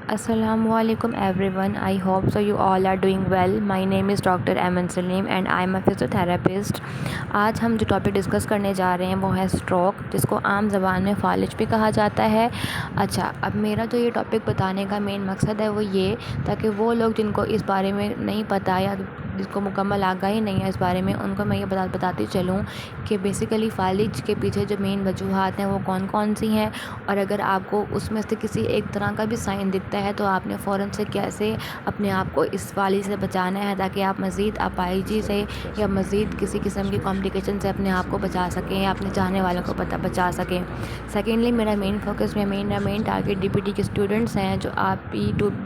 Assalamualaikum everyone. I hope so you all are doing well. My name is Dr. Aman Salim and I am a physiotherapist. आज हम जो topic discuss करने जा रहे हैं वो है स्ट्रोक, जिसको आम ज़बान में फालिज भी कहा जाता है। अच्छा, अब मेरा जो ये टॉपिक बताने का मेन मकसद है वो ये, ताकि वो लोग जिनको इस बारे में नहीं पता या जिसको मुकम्मल आगाही नहीं है इस बारे में, उनको मैं ये बताती चलूँ कि बेसिकली फालिज के पीछे जो मेन वजूहात हैं वो कौन कौन सी हैं, और अगर आपको उसमें से किसी एक तरह का भी साइन दिखता है तो आपने फ़ौरन से कैसे अपने आप को इस फालिज से बचाना है, ताकि आप मज़ीद अपाहिजी से या मज़ीद किसी किस्म की कॉम्प्लिकेशन से अपने आप को बचा सकें या अपने चाहने वालों को बचा सकें। सेकेंडली, मेरा मेन फोकस में मेन टारगेट डीपीटी के स्टूडेंट्स हैं जो आप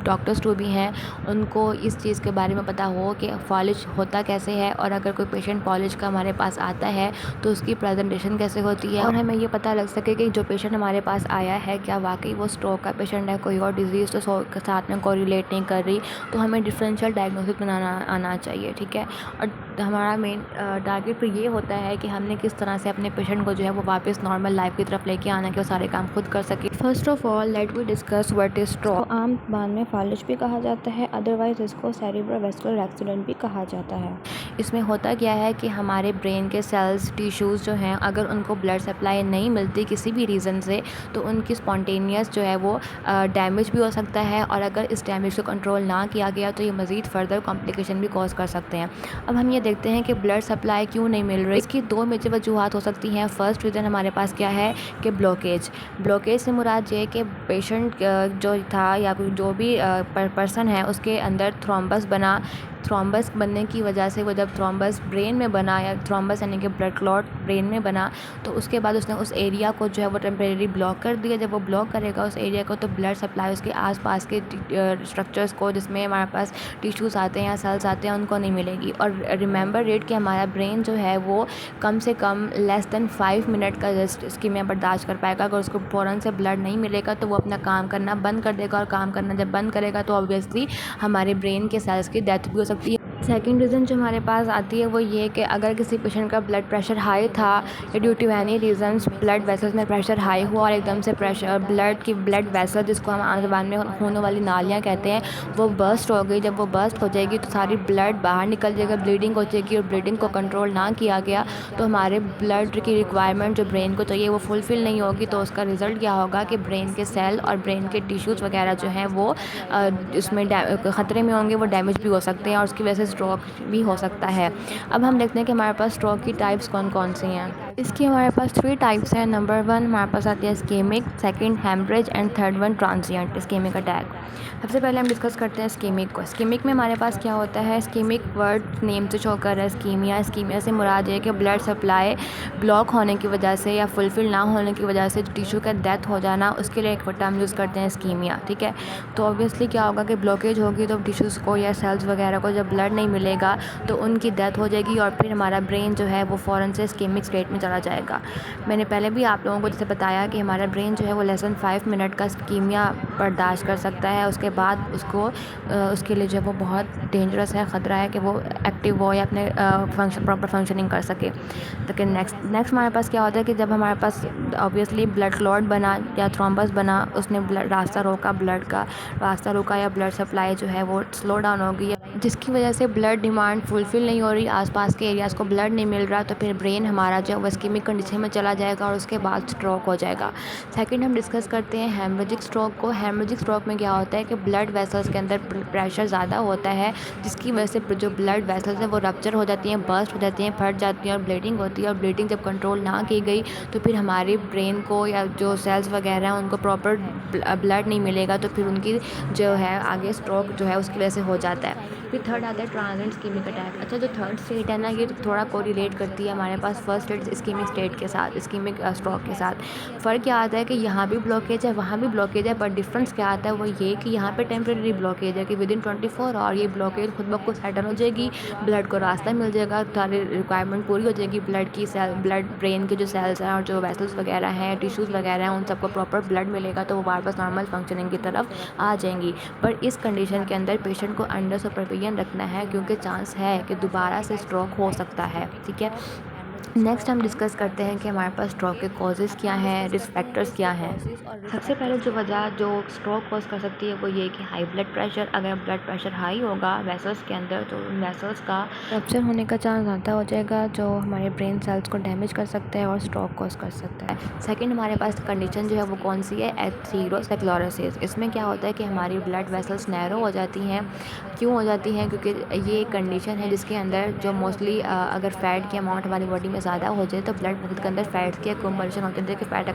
डॉक्टर्स टू भी हैं, उनको इस चीज़ के बारे में पता हो कि फालिज होता कैसे है, और अगर कोई पेशेंट फालिज का हमारे पास आता है तो उसकी प्रेजेंटेशन कैसे होती है, और हमें ये पता लग सके कि जो पेशेंट हमारे पास आया है क्या वाकई वो स्ट्रोक का पेशेंट है, कोई और डिज़ीज़ तो के साथ में कोरिलेट नहीं कर रही। तो हमें डिफरेंशियल डायग्नोसिस बनाना आना चाहिए, ठीक है। और हमारा मेन टारगेट फिर ये होता है कि हमने किस तरह से अपने पेशेंट को जो है वो वापस नॉर्मल लाइफ की तरफ लेके आना, कि वो सारे काम खुद कर सके। First of all let we discuss what is stroke. आम ज़बान में फालिज भी कहा जाता है, अदरवाइज इसको सेरेब्रोवास्कुलर एक्सीडेंट भी कहा जाता है। इसमें होता क्या है कि हमारे ब्रेन के सेल्स टिश्यूज़ जो हैं, अगर उनको ब्लड सप्लाई नहीं मिलती किसी भी रीज़न से, तो उनकी स्पॉन्टेनियस जो है वो डैमेज भी हो सकता है, और अगर इस डैमेज को कंट्रोल ना किया गया तो ये मज़ीद फर्दर कॉम्प्लिकेशन भी कॉज कर सकते हैं। अब हम ये देखते हैं कि ब्लड सप्लाई क्यों नहीं मिल रही। इसकी दो मेजर वजूहत हो सकती हैं। फर्स्ट रीज़न हमारे पास क्या है कि ब्लॉकेज से मुराद ये कि पेशेंट जो था या फिर जो भी पर्सन है उसके अंदर थ्रोम्बस बनने की वजह से, वो जब थ्रोम्बस ब्रेन में बना, या थ्रोम्बस यानी कि ब्लड क्लॉट ब्रेन में बना, तो उसके बाद उसने उस एरिया को जो है वो टेम्परेरी ब्लॉक कर दिया। जब वो ब्लॉक करेगा उस एरिया को, तो ब्लड सप्लाई उसके आसपास के स्ट्रक्चर्स को, जिसमें हमारे पास टिश्यूज़ आते हैं या सेल्स आते हैं, उनको नहीं मिलेगी। और रिमेंबर रेट कि हमारा ब्रेन जो है वो कम से कम लेस दैन 5 मिनट का रेस्ट इसकी में बर्दाश्त कर पाएगा। अगर उसको फ़ौरन से ब्लड नहीं मिलेगा तो वो अपना काम करना बंद कर देगा, और काम करना जब बंद करेगा तो ऑब्वियसली हमारे ब्रेन के सेल्स की डेथ भी हो सकती है। सेकेंड रीज़न जो हमारे पास आती है वो ये कि अगर किसी पेशेंट का ब्लड प्रेशर हाई था, या due to any reasons blood vessels में प्रेशर हाई हुआ और एकदम से ब्लड वेसल, जिसको हम आम ज़बान में होने वाली नालियाँ कहते हैं, वो बर्स्ट हो गई। जब वो बर्स्ट हो जाएगी तो सारी ब्लड बाहर निकल जाएगा, ब्लीडिंग हो जाएगी, और ब्लीडिंग को कंट्रोल ना किया गया तो हमारे ब्लड की रिक्वायरमेंट जो ब्रेन को चाहिए वो फुलफ़िल नहीं होगी। तो उसका रिज़ल्ट क्या होगा कि ब्रेन के सेल और ब्रेन के टिश्यूज़ वगैरह जो हैं वो इसमें ख़तरे में होंगे, वो डैमेज भी हो सकते हैं, और उसकी वजह से स्ट्रोक भी हो सकता है। अब हम देखते हैं कि हमारे पास स्ट्रोक की टाइप्स कौन कौन सी हैं। इसकी हमारे पास 3 टाइप्स हैं। नंबर 1 हमारे पास आती है ischaemic, second haemorrhage, and third one transient ischaemic attack. सबसे पहले हम डिस्कस करते हैं इस्केमिक को। इस्केमिक में हमारे पास क्या होता है, इस्केमिक वर्ड नेम से शो कर रहा है इस्कीमिया से मुराद है कि ब्लड सप्लाई ब्लॉक होने की वजह से या फुलफ़िल ना होने की वजह से टिश्यू का डेथ हो जाना, उसके लिए एक टर्म यूज़ करते हैं इस्कीमिया, ठीक है। तो ऑब्वियसली क्या होगा कि ब्लॉकेज होगी तो टिश्यूज़ को या सेल्स वगैरह को जब ब्लड नहीं मिलेगा तो उनकी डेथ हो जाएगी, और फिर हमारा ब्रेन जो है वो फ़ौरन से इस्केमिक स्टेट में चला जाएगा। मैंने पहले भी आप लोगों को जैसे बताया कि हमारा ब्रेन जो है वो लेस दैन 5 मिनट का इस्कीमिया बर्दाश्त कर सकता है। उसके बाद उसके लिए जो है वो बहुत डेंजरस है, ख़तरा है कि वो एक्टिव हो या अपने प्रॉपर फंक्शनिंग कर सके। लेकिन नेक्स्ट हमारे पास क्या होता है कि जब हमारे पास ऑब्वियसली ब्लड क्लॉट बना या थ्रोम्बस बना, उसने ब्लड का रास्ता रोका या ब्लड सप्लाई जो है वो स्लो डाउन हो गई, जिसकी वजह से ब्लड डिमांड फुलफ़िल नहीं हो रही, आसपास के एरियाज़ को ब्लड नहीं मिल रहा, तो फिर ब्रेन हमारा जो है वो इस्केमिक कंडीशन में चला जाएगा और उसके बाद स्ट्रोक हो जाएगा। सेकंड हम डिस्कस करते हैं हेमरेजिक स्ट्रोक को। हेमरेजिक स्ट्रोक में क्या होता है कि ब्लड वेसल्स के अंदर प्रेशर ज़्यादा होता है, जिसकी वजह से जो ब्लड वेसल्स हैं वो रप्चर हो जाती हैं, बर्स्ट हो जाती हैं, फट जाती हैं, और ब्लीडिंग होती है। और ब्लीडिंग जब कंट्रोल ना की गई तो फिर हमारे ब्रेन को या जो सेल्स वगैरह हैं उनको प्रॉपर ब्लड नहीं मिलेगा, तो फिर उनकी जो है आगे स्ट्रोक जो है उसकी वजह से हो जाता है। फिर थर्ड आता है ट्रांजिएंट इस्केमिक अटैक। अच्छा, जो थर्ड स्टेट है ना, ये थोड़ा कोरिलेट करती है हमारे पास फर्स्ट स्टेट इस्केमिक स्टेट के साथ, इस्केमिक स्ट्रोक के साथ। फ़र्क क्या आता है कि यहाँ भी ब्लॉकेज है, वहाँ भी ब्लॉकेज है, बट डिफरेंस क्या आता है वो ये कि यहाँ पे टेम्प्रेरी ब्लॉकेज है कि विदिन 24 आवर ये ब्लॉकेज खुद ब खुद सेटल हो जाएगी, ब्लड को रास्ता मिल जाएगा, सारी रिक्वायरमेंट पूरी हो जाएगी, ब्लड ब्रेन के जो सेल्स हैं और जो वेसल्स वगैरह हैं, टिश्यूज़ वगैरह हैं, उन सबको प्रॉपर ब्लड मिलेगा, तो वो वापस नॉर्मल फंक्शनिंग की तरफ आ जाएंगी। पर इस कंडीशन के अंदर पेशेंट को अंडर सुपरविजन रखना है, क्योंकि चांस है कि दोबारा से स्ट्रोक हो सकता है, ठीक है। नेक्स्ट हम डिस्कस करते हैं कि हमारे पास स्ट्रोक के कॉजेज़ क्या हैं, रिस्क फैक्टर्स क्या हैं। सबसे पहले जो वजह जो स्ट्रोक कॉज कर सकती है वो ये कि हाई ब्लड प्रेशर। अगर ब्लड प्रेशर हाई होगा वेसल्स के अंदर तो उन वेसल्स का रप्चर होने का चांस ज़्यादा हो जाएगा, जो हमारे ब्रेन सेल्स को डैमेज कर सकता है और स्ट्रोक कॉज कर सकता है। सेकंड, हमारे पास कंडीशन जो है वो कौन सी है, एथेरोस्क्लेरोसिस। इसमें क्या होता है कि हमारी ब्लड वेसल्स नैरो हो जाती हैं। क्यों हो जाती हैं? क्योंकि ये एक कंडीशन है जिसके अंदर जो मोस्टली अगर फ़ैट की अमाउंट हमारी बॉडी में ज़्यादा हो जाए तो ब्लड के अंदर फ़ैट्स की एक्युमुलेशन होती है कि फ़ैट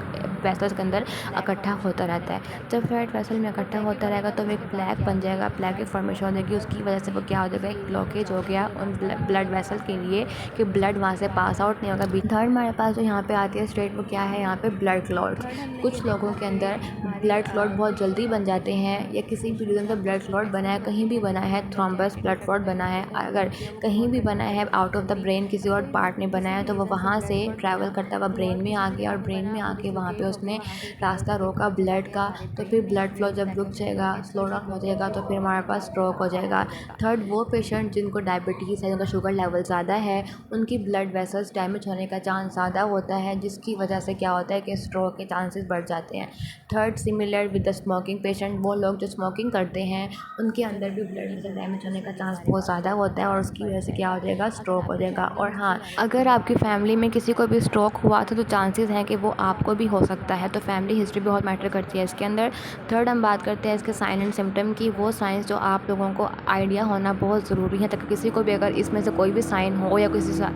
वेसल्स के अंदर इकट्ठा होता रहता है। जब फैट वेसल में इकट्ठा होता रहेगा तो वो एक प्लैक बन जाएगा, प्लैक की फॉर्मेशन हो जाएगी। उसकी वजह से वो क्या हो जाएगा, एक ब्लॉकेज हो गया उन ब्लड वेसल के लिए कि ब्लड वहाँ से पास आउट नहीं होगा। थर्ड, हमारे पास जो यहाँ पे आती है स्टेट, वो क्या है, यहाँ पे ब्लड क्लॉट्स। कुछ लोगों के अंदर ब्लड क्लॉट बहुत जल्दी बन जाते हैं या किसी भी रीज़न से ब्लड क्लॉट बना है, कहीं भी बना है, थ्रोम्बस ब्लड क्लॉट बना है, अगर कहीं भी बना है आउट ऑफ द ब्रेन, किसी और पार्ट ने बनाया है, तो वो वहाँ से ट्रैवल करता हुआ ब्रेन में आ गया और ब्रेन में आके वहाँ पे उसने रास्ता रोका ब्लड का, तो फिर ब्लड फ्लो जब रुक जाएगा, स्लो डाउन हो जाएगा, तो फिर हमारे पास स्ट्रोक हो जाएगा। थर्ड, वो पेशेंट जिनको डायबिटीज़ है, जिनका शुगर लेवल ज़्यादा है, उनकी ब्लड वेसल्स डैमेज होने का चांस ज़्यादा होता है, जिसकी वजह से क्या होता है कि स्ट्रोक के चांसेस बढ़ जाते हैं। Third, similar with the smoking patient, वो लोग जो स्मोकिंग करते हैं उनके अंदर भी ब्लड वेसल डैमेज होने का चांस बहुत ज़्यादा होता है और उसकी वजह से क्या हो जाएगा, स्ट्रोक हो जाएगा। और हाँ, अगर आपकी फैमिली में किसी को भी स्ट्रोक हुआ था तो चांसेस हैं कि वो आपको भी हो सकता है, तो फैमिली हिस्ट्री बहुत मैटर करती है इसके अंदर। थर्ड, हम बात करते हैं इसके साइन एंड सिम्टम की, वो साइंस जो आप लोगों को आइडिया होना बहुत ज़रूरी है, ताकि किसी को भी अगर इसमें से कोई भी साइन हो या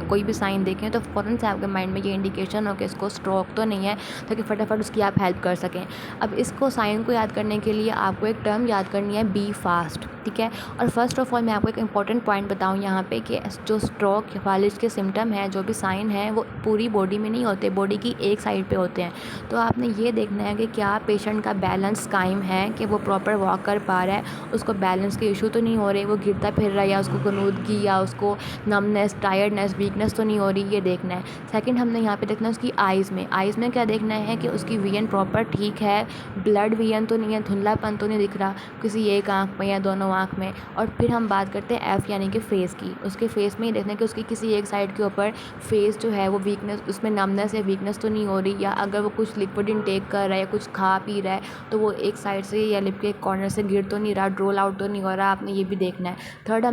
कोई भी साइन देखें तो फ़ौरन से आपके माइंड में ये इंडिकेशन हो कि इसको स्ट्रोक तो नहीं है, ताकि फटाफट उसकी आप हेल्प कर सकें। अब इसको साइन को याद करने के लिए आपको एक टर्म याद करनी है, बी फास्ट, ठीक है। और फर्स्ट ऑफ ऑल मैं आपको एक इंपॉर्टेंट पॉइंट बताऊं यहाँ पे कि जो स्ट्रोक फालिज के सिम्टम है, जो भी साइन है, वो पूरी बॉडी में नहीं होते, बॉडी की एक साइड पे होते हैं। तो आपने ये देखना है कि क्या पेशेंट का बैलेंस कायम है, कि वो प्रॉपर वॉक कर पा रहा है, उसको बैलेंस के इशू तो नहीं हो रहे, वो गिरता फिर रहा है, या उसको गनूदगी या उसको नमनेस, टायर्डनेस, वीकनेस तो नहीं हो रही, ये देखना है। सेकंड, हमने यहाँ पे देखना है उसकी आइज़ में क्या देखना है कि उसकी विजन प्रॉपर ठीक है, ब्लड विजन तो नहीं है, धुंधलापन तो नहीं दिख रहा किसी एक आँख में या दोनों आँख में। और फिर हम बात करते हैं एफ़ यानी कि फेस की। उसके फेस में ये देखना है कि उसकी किसी एक साइड के ऊपर फेस जो है वो वीकनेस, उसमें नमनेस या वीकनेस तो नहीं हो रही, या अगर वो कुछ लिक्विड इनटेक कर रहा है या कुछ खा पी रहा है तो वो एक साइड से या लिप के एक कॉर्नर से गिर तो नहीं रहा, ड्रोल आउट तो नहीं हो रहा, आपने ये भी देखना है। थर्ड,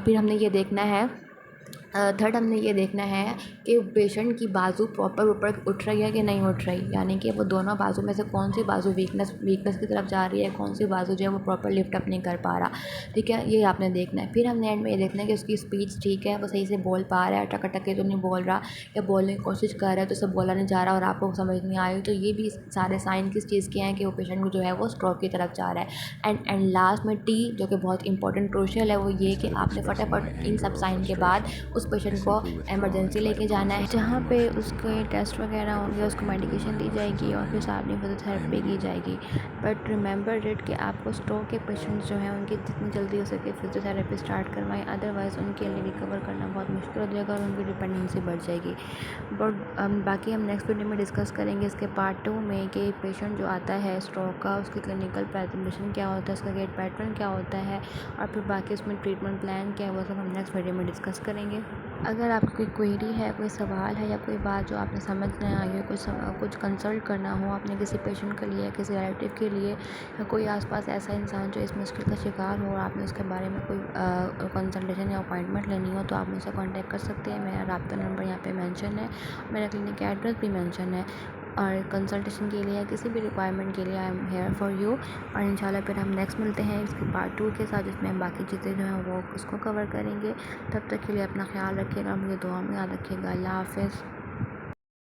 फिर हमने ये देखना है कि पेशेंट की बाजू प्रॉपर ऊपर उठ रही है कि नहीं उठ रही, यानी कि वो दोनों बाजू में से कौन सी बाजू वीकनेस की तरफ जा रही है, कौन सी बाजू जो है वो प्रॉपर लिफ्ट अप नहीं कर पा रहा, ठीक है, ये आपने देखना है। फिर हमने एंड में ये देखना है कि उसकी स्पीच ठीक है, वो सही से बोल पा रहा है, अटक अटक के तो नहीं बोल रहा, या बोलने की कोशिश कर रहा है तो सब बोला नहीं जा रहा और आपको समझ नहीं आ रही, तो ये भी सारे साइन किस चीज़ के हैं कि वो पेशेंट जो है वो स्ट्रोक की तरफ जा रहा है। एंड लास्ट में टी, जो कि बहुत इंपॉर्टेंट क्रूशियल है, वो ये कि आपने फटाफट इन सब साइन के बाद उस पेशेंट को इमरजेंसी लेके जाना है, जहाँ पे उसके टेस्ट वगैरह होंगे, उसको मेडिकेशन दी जाएगी और फिर साथ में फिजियोथेरेपी की जाएगी। बट रिमेंबर इट कि आपको स्ट्रोक के पेशेंट्स जो हैं उनकी जितनी जल्दी हो सके फिजियोथेरेपी स्टार्ट करवाएं, अदरवाइज़ उनके लिए रिकवर करना बहुत मुश्किल हो जाएगा और उनकी डिपेंडेंसी बढ़ जाएगी। बट बाकी हम नेक्स्ट वीडियो में डिस्कस करेंगे इसके पार्ट 2 में कि पेशेंट जो आता है स्ट्रोक का, उसकी क्लिनिकल प्रेजेंटेशन क्या होता है, उसका गेट पैटर्न क्या होता है, और फिर बाकी उसमें ट्रीटमेंट प्लान क्या है, वो सब हम नेक्स्ट वीडियो में डिस्कस करेंगे। अगर आपको कोई क्वेरी है, कोई सवाल है या कोई बात जो आपने समझ नहीं आई हो, कुछ कंसल्ट करना हो आपने किसी पेशेंट के लिए, किसी रिलेटिव के लिए, या कोई आसपास ऐसा इंसान जो इस मुश्किल का शिकार हो और आपने उसके बारे में कोई कंसल्टेशन या अपॉइंटमेंट लेनी हो, तो आप मुझसे कांटेक्ट कर सकते हैं। मेरा राब्ता नंबर यहाँ पे मेंशन है, मेरा क्लिनिक का एड्रेस भी मेंशन है, और कंसल्टेशन के लिए किसी भी रिक्वायरमेंट के लिए I am here for you. और इंशाल्लाह फिर हम नेक्स्ट मिलते हैं इसके पार्ट 2 के साथ, जिसमें हम बाकी चीज़ें जो हैं वो उसको कवर करेंगे। तब तक के लिए अपना ख्याल रखिएगा, मुझे दुआ में याद रखिएगा। अल्लाह हाफ़िज़।